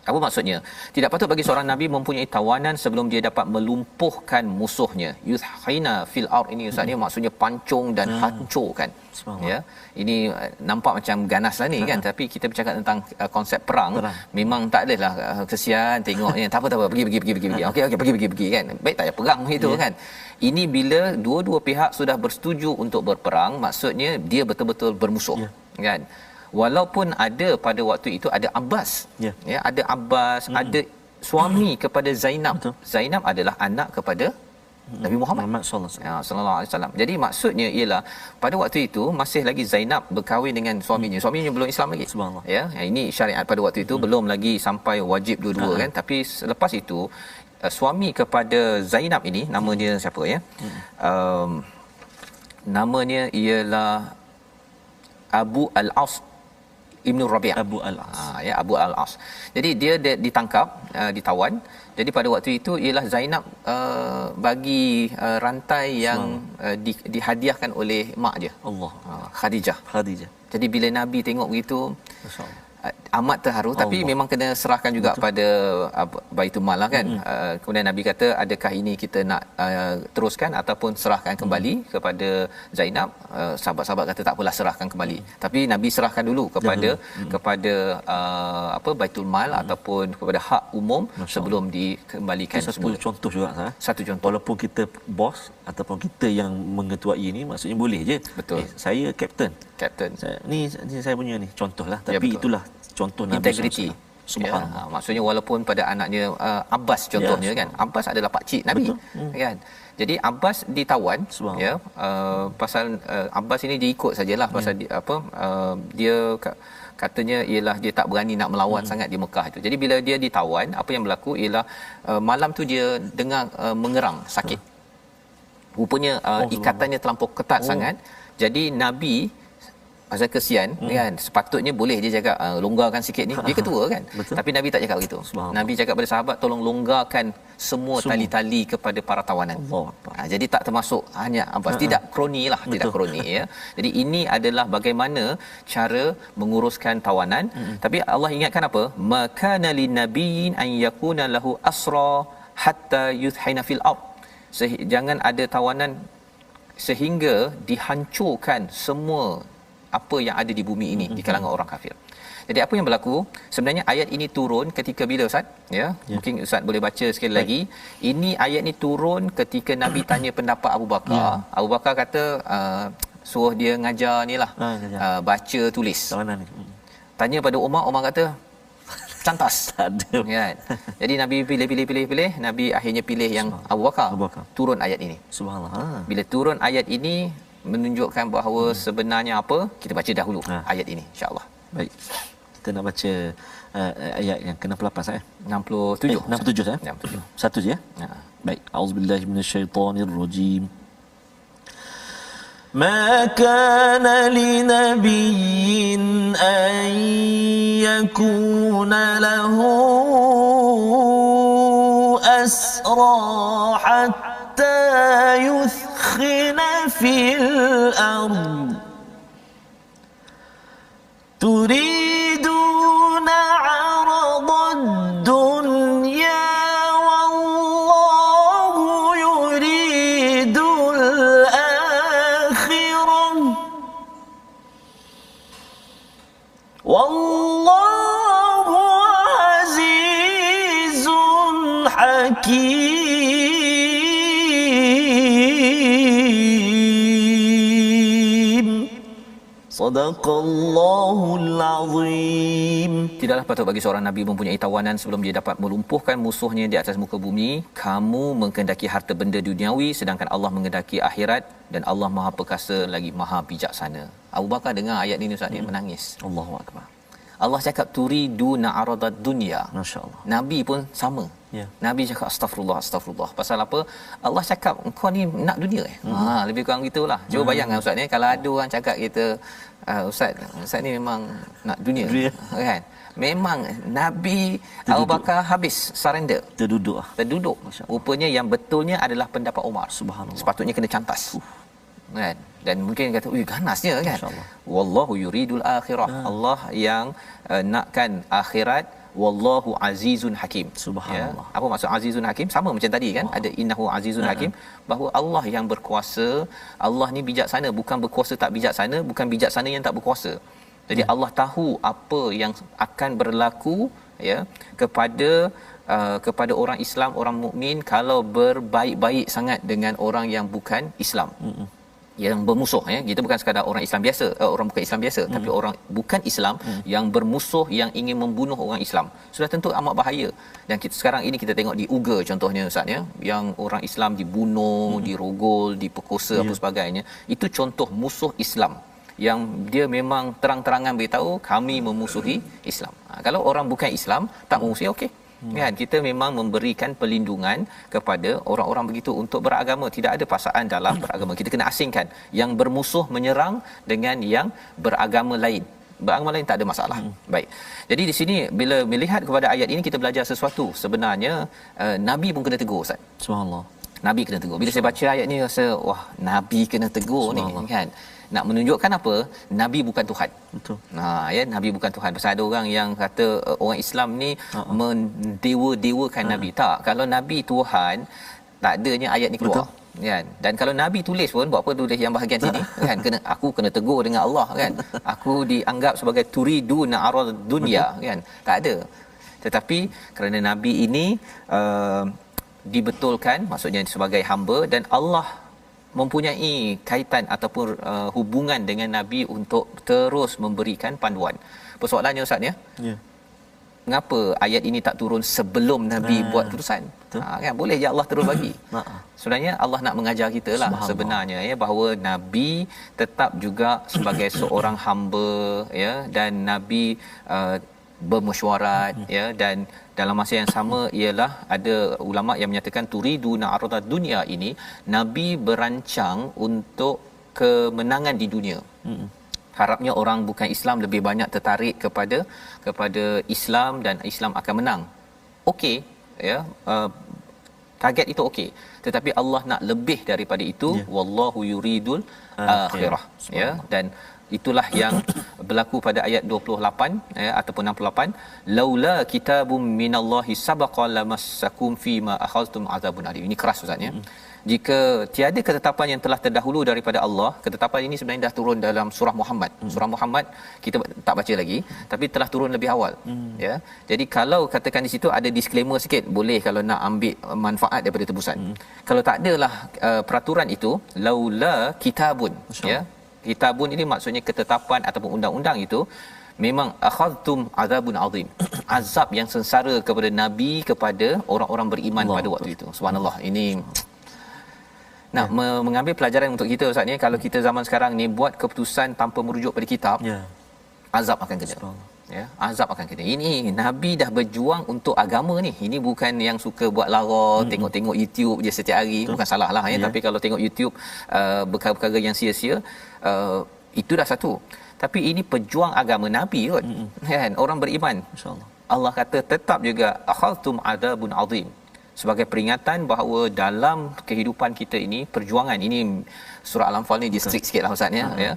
Apa maksudnya? Tidak patut bagi seorang nabi mempunyai tawanan sebelum dia dapat melumpuhkan musuhnya. Yuthkhina fil ard ini Ustaz ni maksudnya pancung dan hancurkan. Ya. Ini nampak macam ganas lah ni kan, tapi kita bercakap tentang konsep perang. Memang tak adalah kesian tengoknya tak apa pergi. Okey pergi kan. Baik tak payah perang gitu kan. Ini bila dua-dua pihak sudah bersetuju untuk berperang, maksudnya dia betul-betul bermusuh kan. Walaupun ada pada waktu itu ada Abbas. Ya, ada Abbas, ada suami kepada Zainab. Zainab adalah anak kepada Nabi Muhammad sallallahu alaihi wasallam. Jadi maksudnya ialah pada waktu itu masih lagi Zainab berkahwin dengan suaminya. Suaminya belum Islam lagi. Ya, ini syariat pada waktu itu belum lagi sampai wajib dua-dua kan. Tapi selepas itu suami kepada Zainab ini namanya siapa ya? Namanya ialah Abu Al-As Ibn Rabi'.
Abu Al-As.
Ya, Abu Al-As. Jadi dia ditangkap, ditawan. Jadi pada waktu itu ialah Zainab bagi rantai yang dihadiahkan oleh mak dia.
Allah.
Khadijah. Jadi bila Nabi tengok begitu, masya-Allah, amat terharu. Tapi memang kena serahkan juga pada Baitul Mal lah kan. Kemudian Nabi kata, adakah ini kita nak teruskan ataupun serahkan kembali kepada Zainab? Sahabat-sahabat kata tak apalah, serahkan kembali. Tapi Nabi serahkan dulu kepada Baitul Mal ataupun kepada hak umum sebelum dikembalikan
semula. Contoh juga
satu contoh.
Walaupun kita bos ataupun kita yang mengetuai ini, maksudnya boleh je.
Betul.
Saya kapten. Ni saya punya ni contohlah, tapi itulah contoh Nabi
integriti. Subhanallah. Maksudnya walaupun pada anaknya Abbas contohnya kan. Abbas adalah pak cik Nabi kan. Jadi Abbas ditawan ya, pasal Abbas ini dia ikut sajalah pasal dia katanya ialah dia tak berani nak melawan sangat di Mekah itu. Jadi bila dia ditawan, apa yang berlaku ialah malam tu dia dengar mengerang sakit. Rupanya ikatannya terlampau ketat sangat. Jadi Nabi pasal kesian kan, sepatutnya boleh dia cakap longgarkan sikit ni, dia ketua kan. Tapi Nabi tak cakap begitu. Nabi cakap pada sahabat, tolong longgarkan semua tali-tali kepada para tawanan. Jadi tak termasuk hanya Abbas, tidak kroni lah. Tidak kroni ya. Jadi ini adalah bagaimana cara menguruskan tawanan. Tapi Allah ingatkan apa? Makana linnabiyyin an yakuna lahu asra hatta yuthhina fil ard. Jangan ada tawanan sehingga dihancurkan semua apa yang ada di bumi ini di kalangan orang kafir. Jadi apa yang berlaku? Sebenarnya ayat ini turun ketika bila Ustaz? Ya. Mungkin Ustaz boleh baca sekali lagi. Ini ayat ni turun ketika Nabi tanya pendapat Abu Bakar. Abu Bakar kata suruh dia ngajar nilah. Baca tulis. Tanya pada Umar kata cantas. Kan? Jadi Nabi pilih. Nabi akhirnya pilih yang Abu Bakar. Turun ayat ini.
Subhanallah.
Bila turun ayat ini menunjukkan bahawa sebenarnya apa? Kita baca dahulu ayat ini insya-Allah.
Baik. Kita nak baca ayat yang ke-68 saya.
67.
67 saya. 67. Satu je ya. Baik. Auzubillahi minasyaitonirrajim. Ma kana linabiyyin an yakuna lahu asra hatta yuthkhina fil ard turiduna 'arada ad-dunya wallahu yuridu al-akhirah wallahu azizun حكيم صدق الله العظيم.
Tidaklah patut bagi seorang Nabi mempunyai tawanan sebelum dia dapat melumpuhkan musuhnya di atas muka bumi. Kamu menghendaki harta benda duniawi sedangkan Allah menghendaki akhirat, dan Allah Maha Perkasa lagi Maha Bijaksana. Abu Bakar dengar ayat ini Ustaz, dia menangis.
Allahu akbar.
Allah cakap turidu na'aradad dunya.
Masya-Allah.
Nabi pun sama.
Ya.
Nabi cakap astagfirullah, astagfirullah. Pasal apa? Allah cakap engkau ni nak dunia lebih kurang gitulah. Cuba bayangkan Ustaz ni, kalau ada orang cakap kita Ustaz ni memang nak dunia. Kan? Memang Nabi Abu Bakar habis surrender. Terduduk. Rupanya yang betulnya adalah pendapat Umar.
Subhanallah.
Sepatutnya kena cantas. Kan? Dan mungkin kata, ganasnya kan. Wallahu yuridul akhirah. Allah yang nakkan akhirat. Wallahu azizun hakim.
Subhanallah.
Apa maksud azizun hakim? Sama macam tadi kan, ada innahu azizun hakim, bahawa Allah yang berkuasa. Allah ni bijaksana, bukan berkuasa tak bijaksana, bukan bijaksana yang tak berkuasa. Jadi Allah tahu apa yang akan berlaku kepada orang Islam, orang mukmin kalau berbaik-baik sangat dengan orang yang bukan Islam. Yang bermusuh, kita bukan sekadar orang Islam biasa, orang bukan Islam biasa, tapi orang bukan Islam yang bermusuh, yang ingin membunuh orang Islam. Sudah tentu amat bahaya. Dan sekarang ini kita tengok di Uighur contohnya Ustaz, yang orang Islam dibunuh, dirogol, diperkosa apa sebagainya. Itu contoh musuh Islam yang dia memang terang-terangan beritahu kami memusuhi Islam. Kalau orang bukan Islam tak memusuhi, okey. Kan, kita memang memberikan perlindungan kepada orang-orang begitu untuk beragama. Tidak ada paksaan dalam beragama. Kita kena asingkan yang bermusuh menyerang dengan yang beragama lain. Beragama lain tak ada masalah. Baik. Jadi di sini bila melihat kepada ayat ini, kita belajar sesuatu. Sebenarnya Nabi pun kena tegur, Ustaz.
Subhanallah.
Nabi kena tegur. Bila saya baca ayat ni rasa wah, Nabi kena tegur ni kan. Nak menunjukkan apa? Nabi bukan Tuhan.
Betul.
Nabi bukan Tuhan. Pasal ada orang yang kata orang Islam ni mendewa-dewakan Nabi. Tak. Kalau Nabi Tuhan, tak adanya ayat ni keluar. Betul. Kan? Dan kalau Nabi tulis pun, buat apa tulis yang bahagian sini? Kan, aku kena tegur dengan Allah kan. Aku dianggap sebagai turidu na'arad dunya kan. Tak ada. Tetapi kerana Nabi ini dibetulkan, maksudnya sebagai hamba, dan Allah mempunyai kaitan ataupun hubungan dengan Nabi untuk terus memberikan panduan. Persoalannya Ustaz ya. Mengapa ayat ini tak turun sebelum Nabi buat keputusan? Kan boleh je Allah terus bagi. Sebenarnya Allah nak mengajar kita lah sebenarnya bahawa Nabi tetap juga sebagai seorang hamba dan Nabi bermesyuarat dan dalam masa yang sama ialah ada ulama yang menyatakan turiduna aradad dunya ini Nabi berancang untuk kemenangan di dunia. Harapnya orang bukan Islam lebih banyak tertarik kepada Islam dan Islam akan menang. Okey target itu okey, tetapi Allah nak lebih daripada itu. Wallahu yuridul akhirah dan itulah yang berlaku pada ayat 28 ataupun 68, laula kitabum minallahi sabaqa lamassakum fima akhadhtum azabun alim. Ini keras Ustaz ya. Jika tiada ketetapan yang telah terdahulu daripada Allah, ketetapan ini sebenarnya dah turun dalam surah Muhammad. Surah Muhammad kita tak baca lagi, tapi telah turun lebih awal. Jadi kalau katakan di situ ada disclaimer sikit, boleh kalau nak ambil manfaat daripada tebusan. Kalau tak adalah peraturan itu, laula kitabun kitabun ini maksudnya ketetapan ataupun undang-undang itu, memang akhadtum azabun azim, azab yang sengsara kepada nabi, kepada orang-orang beriman Allah pada waktu itu. Subhanallah. Ini nak mengambil pelajaran untuk kita Ustaz ni. Kalau kita zaman sekarang ni buat keputusan tanpa merujuk pada kitab, azab akan kena. Azab akan kena. Ini nabi dah berjuang untuk agama ni. Ini bukan yang suka buat lara, tengok-tengok YouTube je setiap hari. Bukan salah lah tapi kalau tengok YouTube perkara-perkara yang sia-sia, itu dah satu. Tapi ini pejuang agama nabi kot. Kan, orang beriman. Insya-Allah. Allah kata tetap juga akhadtum adzabun azim, sebagai peringatan bahawa dalam kehidupan kita ini, perjuangan ini, surah Al-Anfal ni dia strict sikitlah Ustaz ya.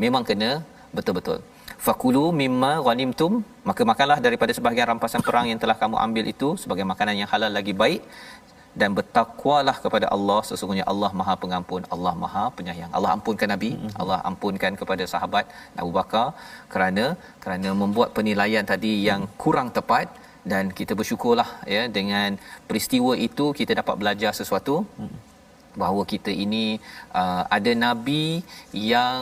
Memang kena betul-betul. Fakulu mimma ghanimtum, maka makanlah daripada sebahagian rampasan perang yang telah kamu ambil itu sebagai makanan yang halal lagi baik, dan bertakwalah kepada Allah, sesungguhnya Allah Maha Pengampun, Allah Maha Penyayang. Allah ampunkan Nabi, Allah ampunkan kepada sahabat Abu Bakar kerana membuat penilaian tadi yang kurang tepat, dan kita bersyukurlah ya dengan peristiwa itu kita dapat belajar sesuatu bahawa kita ini ada nabi yang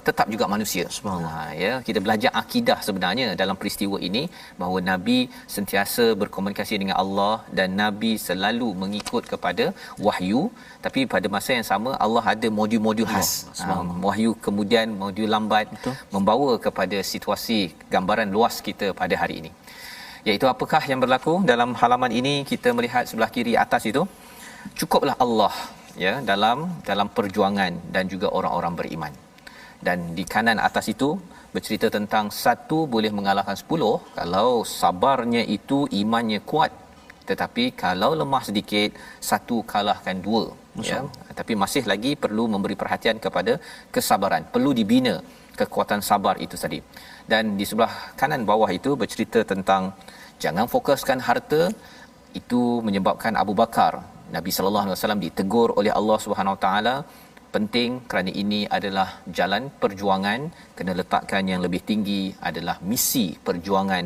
tetap juga manusia. Ya, kita belajar akidah sebenarnya dalam peristiwa ini bahawa nabi sentiasa berkomunikasi dengan Allah dan nabi selalu mengikut kepada wahyu, tapi pada masa yang sama Allah ada modul-modul khas. Wahyu kemudian modul lambat. Betul. Membawa kepada situasi gambaran luas kita pada hari ini. Iaitu apakah yang berlaku dalam halaman ini, kita melihat sebelah kiri atas itu, cukuplah Allah ya dalam perjuangan dan juga orang-orang beriman. Dan di kanan atas itu bercerita tentang satu boleh mengalahkan 10 kalau sabarnya itu imannya kuat, tetapi kalau lemah sedikit satu kalahkan 2 ya. Tapi masih lagi perlu memberi perhatian kepada kesabaran, perlu dibina kekuatan sabar itu tadi. Dan di sebelah kanan bawah itu bercerita tentang jangan fokuskan harta, itu menyebabkan Abu Bakar, Nabi sallallahu alaihi wasallam ditegur oleh Allah Subhanahu Wa Taala, penting kerana ini adalah jalan perjuangan, kena letakkan yang lebih tinggi adalah misi perjuangan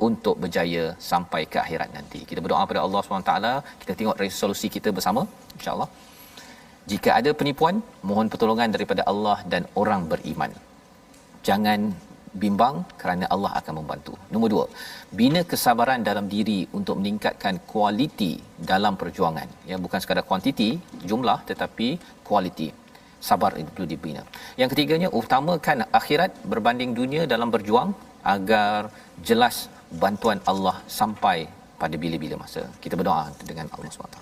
untuk berjaya sampai ke akhirat nanti. Kita berdoa pada Allah Subhanahu Wa Taala, kita tengok resolusi kita bersama insya-Allah. Jika ada penipuan, mohon pertolongan daripada Allah dan orang beriman. Jangan bimbang kerana Allah akan membantu. Nombor 2, bina kesabaran dalam diri untuk meningkatkan kualiti dalam perjuangan. Ya, bukan sekadar kuantiti, jumlah, tetapi kualiti. Sabar itu dibina. Yang ketiganya, utamakan akhirat berbanding dunia dalam berjuang agar jelas bantuan Allah sampai pada bila-bila masa. Kita berdoa dengan Allah SWT.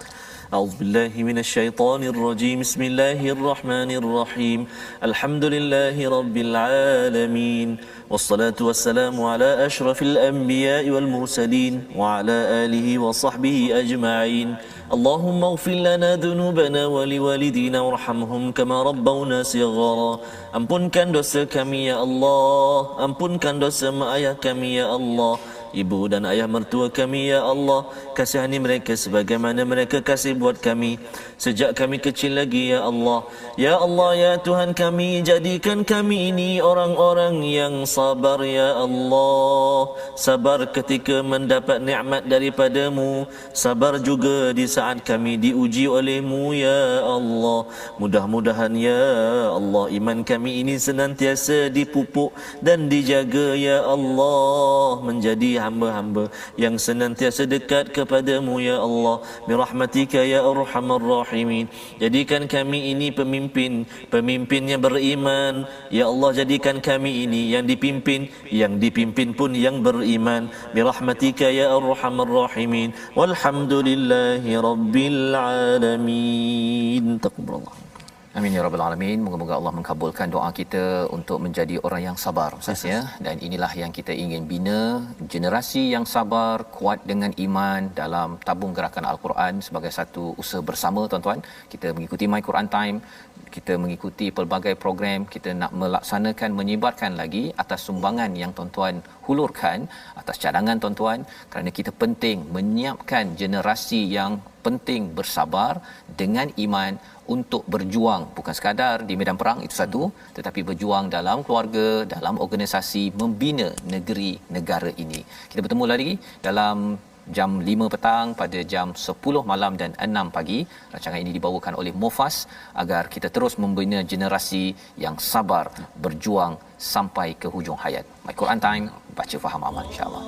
أعوذ بالله من الشيطان الرجيم بسم الله الرحمن الرحيم الحمد لله رب العالمين والصلاة والسلام على أشرف الأنبياء والمرسلين وعلى آله وصحبه أجمعين اللهم اغفر لنا ذنوبنا ولوالدينا وارحمهم كما ربونا صغارا. Ampunkan dosa kami ya Allah, ampunkan dosa mak ayah kami ya Allah, ibu dan ayah mertua kami ya Allah, kasihani mereka sebagaimana mereka kasih buat kami sejak kami kecil lagi ya Allah. Ya Allah ya Tuhan kami, jadikan kami ini orang-orang yang sabar ya Allah, sabar ketika mendapat nikmat daripadamu, sabar juga di saat kami diuji olehmu ya Allah. Mudah-mudahan ya Allah iman kami ini senantiasa dipupuk dan dijaga ya Allah, menjadi hamba-hamba yang senantiasa dekat kepadamu ya Allah. Birahmatika ya arhamar rahimin. Jadikan kami ini pemimpinnya beriman ya Allah. Jadikan kami ini yang dipimpin pun yang beriman. Birahmatika ya arhamar rahimin. Walhamdulillahi rabbil alamin. Taqabbalallah.
Amin ya rabbal alamin. Moga-moga Allah mengabulkan doa kita untuk menjadi orang yang sabar Ustaz ya. Dan inilah yang kita ingin bina, generasi yang sabar, kuat dengan iman dalam tabung gerakan Al-Quran sebagai satu usaha bersama tuan-tuan. Kita mengikuti My Quran Time, kita mengikuti pelbagai program, kita nak melaksanakan, menyebarkan lagi atas sumbangan yang tuan-tuan hulurkan, atas cadangan tuan-tuan, kerana kita penting menyiapkan generasi yang penting bersabar dengan iman untuk berjuang, bukan sekadar di medan perang itu satu, tetapi berjuang dalam keluarga, dalam organisasi, membina negeri negara ini. Kita bertemu lagi dalam jam 5 petang, pada jam 10 malam dan 6 pagi. Rancangan ini dibawakan oleh Mofas agar kita terus membina generasi yang sabar berjuang sampai ke hujung hayat. My Quran Time, baca faham amal insya-Allah.